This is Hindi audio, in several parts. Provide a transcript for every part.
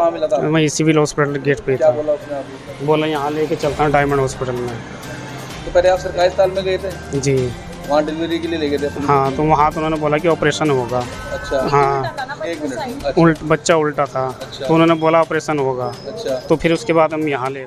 कहाँ मिला था? मैं सिविल हॉस्पिटल गेट पे क्या था। बोला उसने आपको? बोला यहाँ लेके चलता हूँ डायमंड हॉस्पिटल में। तो पहले आप सरकारी अस्पताल में गए थे, जी वहाँ डिलीवरी के लिए ले गए थे पुलिस? हाँ, तो वहाँ तो उन्होंने बोला कि ऑपरेशन होगा। अच्छा, हाँ, एक मिनट। अच्छा, बच्चा उल्टा था, अच्छा। तो उन्होंने बोला ऑपरेशन होगा। अच्छा, तो फिर उसके बाद हम यहाँ ले गए।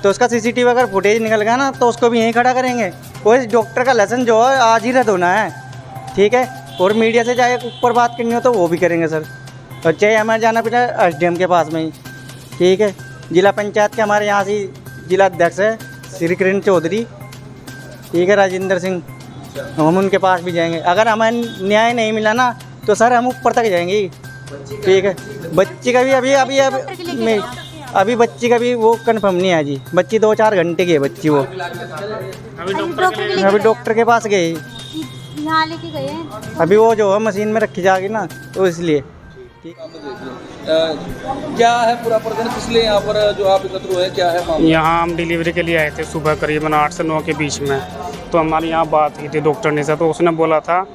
तो उसका सीसीटीवी अगर फुटेज निकल गया ना तो उसको भी यहीं खड़ा करेंगे। वो इस डॉक्टर का लेसन जो है आज ही रद्द होना है, ठीक है। और मीडिया से चाहे ऊपर बात करनी हो तो वो भी करेंगे सर, और चाहे हमें जाना पड़ा एसडीएम के पास में ही, ठीक है। जिला पंचायत के हमारे यहाँ से जिला अध्यक्ष है श्री किरण चौधरी, ठीक है, राजेंद्र सिंह, हम उनके पास भी जाएंगे। अगर हमें न्याय नहीं मिला ना तो सर हम ऊपर तक जाएंगे, ठीक है। बच्ची का भी अभी बच्ची का भी वो कंफर्म नहीं है जी। बच्ची 2-4 घंटे की है बच्ची, वो अभी डॉक्टर के पास गए, यहाँ लेके गए हैं। अभी वो जो है मशीन में रखी जाएगी ना, तो इसलिए। क्या है पूरा प्रकरण, किस लिए यहाँ पर जो आप एकत्र हुए, क्या है मामला? यहाँ हम डिलीवरी के लिए आए थे सुबह करीबन 8 से 9 के बीच में। तो हमारे यहाँ बात हुई थी डॉक्टर ने से, तो उसने बोला था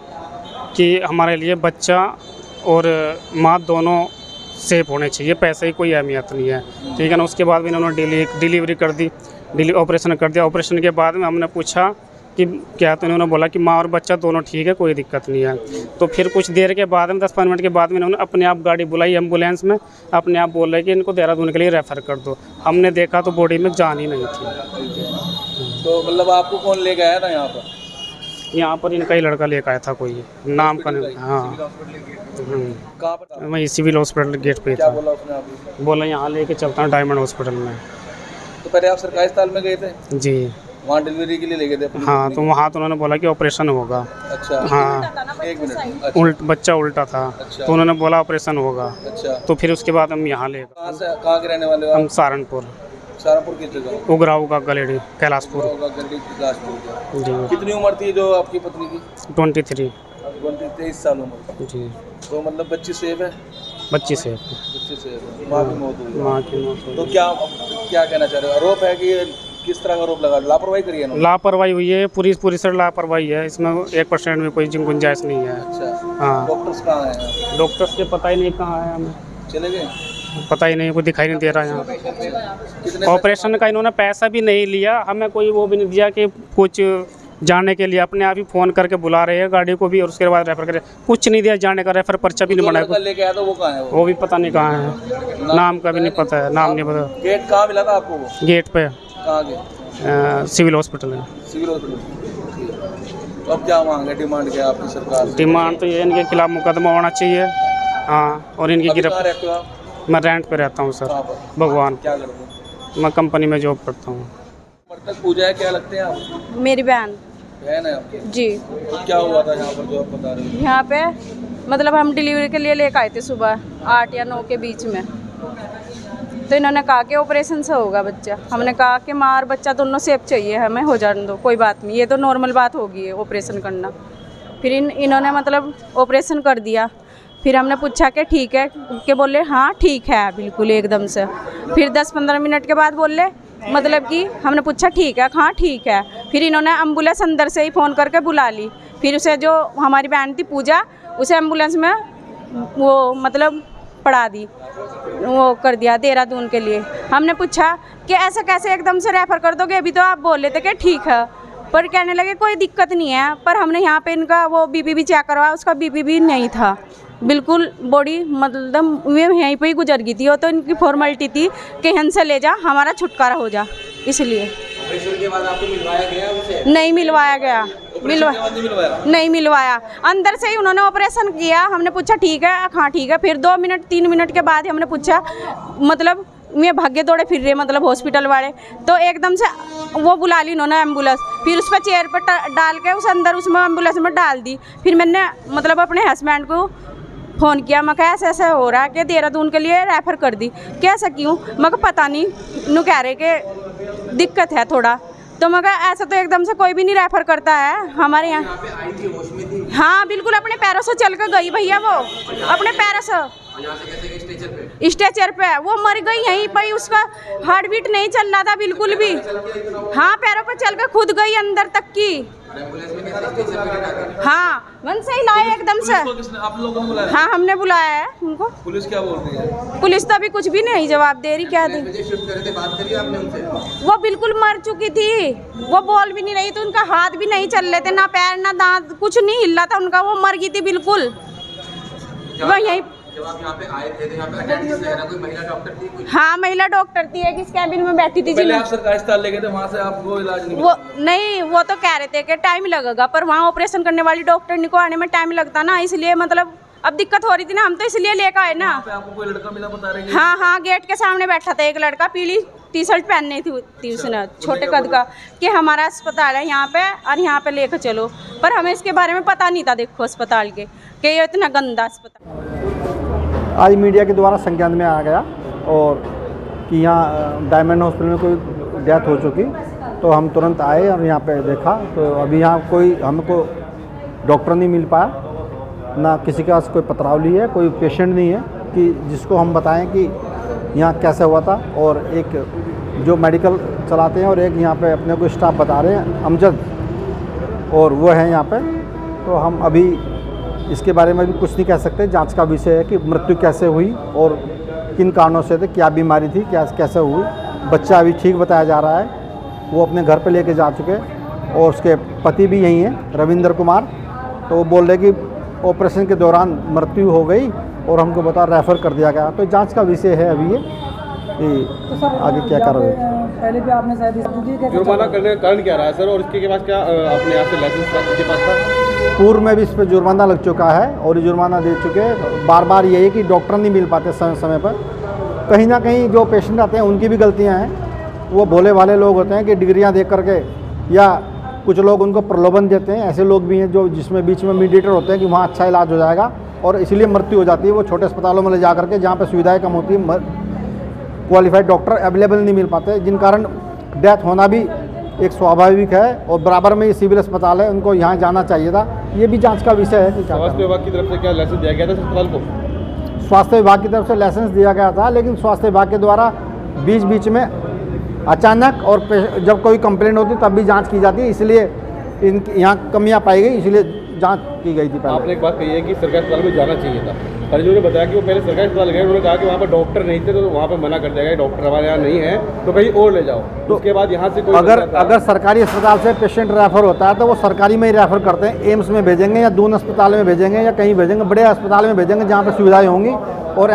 कि हमारे लिए बच्चा और माँ दोनों सेफ होने चाहिए, पैसे की कोई अहमियत नहीं है, ठीक है ना। उसके बाद भी इन्होंने डिलीवरी कर दी, ऑपरेशन कर दिया। ऑपरेशन के बाद में हमने पूछा कि क्या, तो इन्होंने बोला कि माँ और बच्चा दोनों ठीक है, कोई दिक्कत नहीं है। तो फिर कुछ देर के बाद में 10-15 मिनट के बाद में इन्होंने अपने आप गाड़ी बुलाई एम्बुलेंस में, अपने आप बोल रहे कि इनको देहरादून के लिए रेफ़र कर दो। हमने देखा तो बॉडी में जान ही नहीं थी। तो मतलब आपको कौन ले गया था यहाँ पर? यहाँ पर इनका ही लड़का लेकर आया था, कोई नाम का नहीं। हाँ, कहाँ पर था? मैं सिविल हॉस्पिटल गेट पे क्या था। बोला उसने आपको? बोला यहाँ लेके चलता हूँ डायमंड हॉस्पिटल में। तो पहले आप सरकारी अस्पताल में गए थे, जी वहाँ डिलीवरी के लिए ले गए थे पुलिस? हाँ, तो वहाँ तो उन्होंने बोला कि ऑपरेशन होगा। अच्छा, हाँ, एक मिनट। अच्छा, बच्चा उल्टा था, अच्छा। तो उन्होंने बोला ऑपरेशन होगा। अच्छा, तो फिर उसके बाद हम यहाँ ले गए। कहाँ के रहने वाले हो हम आप? सहारनपुर, सहारनपुर की जगह? उगराऊ का गलेडी कैलाशपुर। गंडी बिलासपुर के। जी, कितनी उम्र थी जो आपकी पत्नी की? 23। 23 साल उम्र। जी, तो मतलब बच्ची सेफ है? बच्ची से बच्ची सेफ है, माँ की मौत हुई है। माँ की मौत हो तो गई। क्या कहना चाह रहे हो? आरोप है कि किस तरह का आरोप लगा, लापरवाही करी है इन्होंने? लापरवाही हुई है, पूरी सर लापरवाही है, इसमें 1% में कोई गुंजाइश नहीं है। अच्छा, हाँ, डॉक्टर्स कहाँ हैं? डॉक्टर्स के पता ही नहीं कहाँ है, हमें चले गए? पता ही नहीं, कोई दिखाई नहीं दे रहा यहाँ। कितने ऑपरेशन का इन्होंने पैसा भी नहीं लिया, हमें कोई वो भी नहीं दिया कि कुछ जाने के लिए। अपने आप ही फ़ोन करके बुला रहे हैं गाड़ी को भी, और उसके बाद रेफ़र करे, कुछ नहीं दिया जाने का, रेफ़र पर्चा भी नहीं बनाया। लेके आया था वो कहाँ है? वो भी पता नहीं कहाँ है, नाम का भी नहीं पता है, नाम नहीं पता। गेट कहाँ मिला था आपको वो? गेट पे कहाँ के? सिविल हॉस्पिटल है। Civil hospital. तो अब क्या मांग है, डिमांड क्या है आपकी सरकार से? डिमांड तो ये इनके खिलाफ मुकदमा होना चाहिए। हाँ, और इनकी अभी कहाँ गिरफ्त। रहते हो आप? मैं रेंट पे रहता हूँ सर, कहाँ पर? भगवान। क्या करते हो? मैं कंपनी में जॉब करता हूँ। मृतक पूजा है, क्या लगते हैं आप? मेरी बहन बहन है आपकी? जी। तो क्या हुआ था यहाँ पर जो आप बता रहे हो? यहाँ पे मतलब हम डिलीवरी के लिए लेकर आए थे सुबह 8 या 9 के बीच में। तो इन्होंने कहा कि ऑपरेशन से होगा बच्चा। हमने कहा कि माँ और बच्चा दोनों सेफ चाहिए, हमें हो जाने दो, कोई बात नहीं, ये तो नॉर्मल बात होगी है ऑपरेशन करना। फिर इन्होंने मतलब ऑपरेशन कर दिया। फिर हमने पूछा कि ठीक है, कि बोले हाँ ठीक है बिल्कुल एकदम से। फिर 10-15 मिनट के बाद बोले मतलब कि हमने पूछा ठीक है, हाँ ठीक है। फिर इन्होंने एम्बुलेंस अंदर से ही फ़ोन करके बुला ली। फिर उसे जो हमारी बहन थी पूजा, उसे एम्बुलेंस में वो मतलब पड़ा दी, वो कर दिया देहरादून के लिए। हमने पूछा कि ऐसा कैसे एकदम से रेफ़र कर दोगे, अभी तो आप बोल रहे थे कि ठीक है। पर कहने लगे कोई दिक्कत नहीं है। पर हमने यहाँ पे इनका वो बीपी भी चेक करवाया, उसका बीपी भी नहीं था, बिल्कुल बॉडी मतलब यहीं पे ही गुजर गई थी। वो तो इनकी फॉर्मेलिटी थी कि यहाँ से ले जा, हमारा छुटकारा हो जा, इसलिए। ऑपरेशन के बाद आपको मिलवाया गया उसे? नहीं मिलवाया गया, नहीं मिलवाया। अंदर से ही उन्होंने ऑपरेशन किया। हमने पूछा ठीक है, हाँ ठीक है। फिर 2-3 मिनट के बाद हमने पूछा, मतलब मैं भाग्य दौड़े फिर रहे मतलब हॉस्पिटल वाले, तो एकदम से वो बुला ली इन्होंने एम्बुलेंस, फिर उस पर चेयर पर डाल के उस अंदर उसमें एम्बुलेंस में डाल दी। फिर मैंने मतलब अपने हस्बैंड को फ़ोन किया, मैं कहा ऐसा ऐसा हो रहा है कि देहरादून के लिए रेफ़र कर दी। कैसा क्यों? मैं कहा पता नहीं, नु कह रहे कि दिक्कत है थोड़ा। तो मैं कहा ऐसा तो एकदम से कोई भी नहीं रेफ़र करता है हमारे यहाँ। हाँ बिल्कुल, अपने पैरों से चल कर गई भैया, वो अपने पैरों से स्ट्रेचर पे वो मर गई यहीं पर, उसका हार्ट बीट नहीं चल रहा था बिल्कुल भी। हाँ पैरों पे चल कर खुद गई अंदर तक की। हाँ मन से ही लाए एकदम से। आप लोगों ने बुलाया? हाँ हमने बुलाया है उनको। पुलिस क्या बोल रही है? पुलिस तो अभी कुछ भी नहीं जवाब दे रही, क्या दे। बात करिए आपने उनसे? वो बिल्कुल मर चुकी थी, वो बोल भी नहीं रही थी, उनका हाथ भी नहीं चल रहे थे, ना पैर ना दांत, कुछ नहीं हिल रहा था उनका, वो मर गई थी बिल्कुल। वो यहीं जब आप यहाँ पे आए थे तो यहाँ पे अटेंडेंस वगैरह कोई महिला डॉक्टर थी? कोई? हाँ महिला डॉक्टर थी, एक इस कैबिन में बैठी थी। पहले आप सरकारी अस्पताल ले गए थे, वहाँ से आपको इलाज नहीं वो नहीं, वो तो कह रहे थे कि टाइम लगेगा, पर वहाँ ऑपरेशन करने वाली डॉक्टर को आने में टाइम लगता ना, इसलिए मतलब अब दिक्कत हो रही थी ना, हम तो इसलिए लेकर आए ना। आपको कोई लड़का मिला बता रहे? हाँ गेट के सामने बैठा था एक लड़का, पीली टी शर्ट पहननी थी उसने, छोटे कद का, कि हमारा अस्पताल है यहाँ पे और यहाँ पे लेकर चलो। पर हमें इसके बारे में पता नहीं था, देखो अस्पताल के कि ये इतना गंदा अस्पताल। आज मीडिया के द्वारा संज्ञान में आ गया और कि यहाँ डायमंड हॉस्पिटल में कोई डेथ हो चुकी, तो हम तुरंत आए और यहाँ पे देखा तो अभी यहाँ कोई हमको डॉक्टर नहीं मिल पाया, ना किसी के पास कोई पत्रावली है, कोई पेशेंट नहीं है कि जिसको हम बताएं कि यहाँ कैसे हुआ था। और एक जो मेडिकल चलाते हैं और एक यहाँ पे अपने को स्टाफ बता रहे हैं अमजद, और वो है यहाँ पे, तो हम अभी इसके बारे में भी कुछ नहीं कह सकते। जांच का विषय है कि मृत्यु कैसे हुई और किन कारणों से थे, क्या बीमारी थी, क्या कैसे हुई। बच्चा अभी ठीक बताया जा रहा है, वो अपने घर पे लेके जा चुके और उसके पति भी यहीं हैं रविंद्र कुमार, तो वो बोल रहे कि ऑपरेशन के दौरान मृत्यु हो गई और हमको बता रेफ़र कर दिया गया। तो जांच का विषय है अभी ये तो सर आगे क्या कार्रवाई। पहले भी आपने शायद जुर्माना करने का कारण क्या रहा है सर, और इसके बाद क्या आपने यहाँ से लाइसेंस के पास था? पूर्व में भी इस पर जुर्माना लग चुका है और ये जुर्माना दे चुके हैं। बार बार यही है कि डॉक्टर नहीं मिल पाते समय समय पर। कहीं ना कहीं जो पेशेंट आते हैं उनकी भी गलतियां हैं, वो भोले भाले लोग होते हैं कि डिग्रियां दे करके, या कुछ लोग उनको प्रलोभन देते हैं। ऐसे लोग भी हैं जो जिसमें बीच में मीडिएटर होते हैं कि वहाँ अच्छा इलाज हो जाएगा और इसलिए मृत्यु हो जाती है। वो छोटे अस्पतालों में ले जा करके जहाँ पर सुविधाएँ कम होती है, क्वालिफाइड डॉक्टर अवेलेबल नहीं मिल पाते, जिन कारण डेथ होना भी एक स्वाभाविक है। और बराबर में ये सिविल अस्पताल है, उनको यहाँ जाना चाहिए था। ये भी जांच का विषय है कि स्वास्थ्य विभाग की तरफ से क्या लाइसेंस दिया गया था अस्पताल को? स्वास्थ्य विभाग की तरफ से लाइसेंस दिया गया था, लेकिन स्वास्थ्य विभाग के द्वारा बीच बीच में अचानक और जब कोई कंप्लेंट होती तब भी जांच की जाती है, इसलिए यहाँ कमियां पाई गई, इसलिए जांच की गई थी। पहले आपने एक बात कही है कि सरकारी अस्पताल में जाना चाहिए था, परिजनों ने बताया कि वो पहले सरकारी अस्पताल गए, उन्होंने कहा कि वहाँ पर डॉक्टर नहीं थे, तो वहाँ पर मना कर दिया गया डॉक्टर हमारे यहाँ नहीं है, तो कहीं और ले जाओ। तो उसके बाद यहाँ से कोई अगर सरकारी अस्पताल से पेशेंट रेफर होता है तो वो सरकारी में ही रेफर करते हैं, एम्स में भेजेंगे या दून अस्पताल में भेजेंगे या कहीं भेजेंगे, बड़े अस्पताल में भेजेंगे जहाँ पर सुविधाएँ होंगी और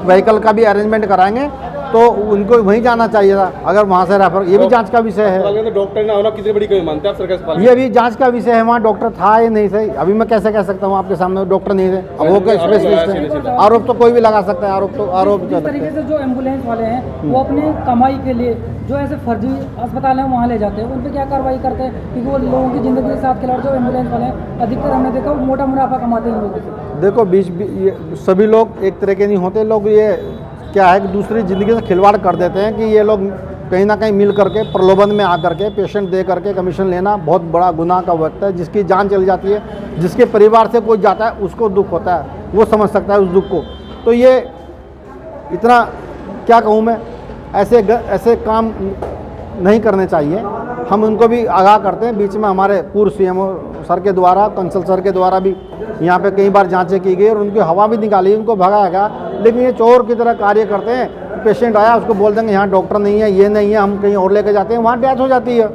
व्हीकल का भी अरेंजमेंट कराएंगे, तो उनको वहीं जाना चाहिए था। अगर वहाँ से रेफर, ये भी जांच का विषय है। डॉक्टर ना होना कितनी बड़ी कमी मानते हैं आप सरकारी अस्पताल? ये भी जांच का विषय है, वहाँ डॉक्टर था या नहीं सही, अभी मैं कैसे कह सकता हूँ आपके सामने डॉक्टर नहीं थे। अब वो क्या स्पेशलिस्ट है, आरोप तो कोई भी लगा सकता है, आरोप जिस तरीके से जो एम्बुलेंस वाले हैं वो अपने कमाई के लिए जो ऐसे फर्जी अस्पताल हैं वहाँ ले जाते हैं, उन पर क्या कार्रवाई करते हैं? क्योंकि वो लोगों की ज़िंदगी के साथ खिलाड़ जो एम्बुलेंस वाले हैं अधिकतर हमने देखा वो मोटा मुनाफा कमाते हैं लोगों से। देखो ये सभी लोग एक तरह के नहीं होते। लोग ये क्या है कि दूसरी ज़िंदगी से खिलवाड़ कर देते हैं कि ये लोग कहीं ना कहीं मिल करके प्रलोभन में आकर के पेशेंट दे करके कमीशन लेना बहुत बड़ा गुनाह का वक्त है। जिसकी जान चली जाती है, जिसके परिवार से कोई जाता है उसको दुख होता है, वो समझ सकता है उस दुख को। तो ये इतना क्या कहूँ मैं, ऐसे काम नहीं करने चाहिए। हम उनको भी आगाह करते हैं। बीच में हमारे पूर्व सीएमओ सर के द्वारा, कंसल सर के द्वारा भी यहाँ पे कई बार जांचें की गई और उनकी हवा भी निकाली, उनको भगाया गया। लेकिन ये चोर की तरह कार्य करते हैं। पेशेंट आया उसको बोल देंगे यहाँ डॉक्टर नहीं है, ये नहीं है, हम कहीं और लेके जाते हैं, वहाँ डेथ हो जाती है।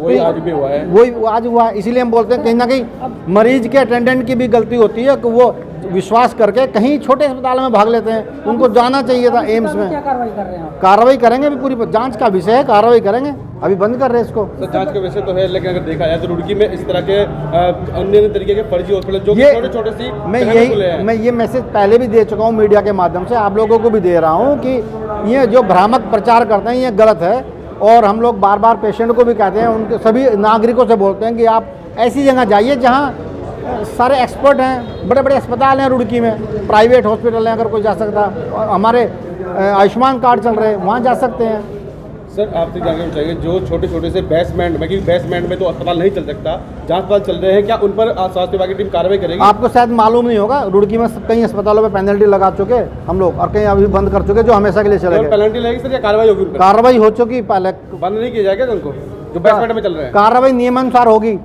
वही आज भी हुआ है, वही आज हुआ है। इसीलिए हम बोलते हैं कहीं ना कहीं मरीज के अटेंडेंट की भी गलती होती है कि वो विश्वास करके कहीं छोटे अस्पताल में भाग लेते हैं। उनको जाना चाहिए था एम्स में। क्या कार्रवाई कर रहे हैं आप? कार्रवाई करेंगे, अभी पूरी जांच का विषय है, कार्रवाई करेंगे। अभी बंद कर रहे हैं इसको। तो जांच का विषय तो है, लेकिन अगर देखा जाए तो रुड़की में इस तरह के अन्य तरीके के फर्जी हॉस्पिटल जो छोटे छोटे सी मैं ये मैसेज पहले भी दे चुका हूँ मीडिया के माध्यम से, आप लोगों को भी दे रहा हूँ कि ये जो भ्रामक प्रचार करते हैं ये गलत है। और हम लोग बार बार पेशेंट को भी कहते हैं, उनके सभी नागरिकों से बोलते हैं कि आप ऐसी जगह जाइए जहाँ सारे एक्सपर्ट हैं, बड़े बड़े अस्पताल हैं रुड़की में, प्राइवेट हॉस्पिटल हैं, अगर कोई जा सकता, और हमारे आयुष्मान कार्ड चल रहे हैं, वहाँ जा सकते हैं। सर आपसे जानना चाहिए, जो छोटे छोटे से बेसमेंट में, क्योंकि बेसमेंट में तो अस्पताल नहीं चल सकता, जहाँ अस्पताल चल रहे हैं, क्या उन पर स्वास्थ्य विभाग की टीम कार्रवाई करेगी? आपको शायद मालूम नहीं होगा, रुड़की में कई अस्पतालों में पेनल्टी लगा चुके हम लोग, और कहीं अभी बंद कर चुके जो हमेशा के लिए चले गए। पेनल्टी लगेगी सर या कार्रवाई होगी उन पर? कार्रवाई हो चुकी, पहले बंद नहीं किया जाएगा उनको जो बेसमेंट में चल रहे हैं? कार्रवाई नियमानुसार होगी।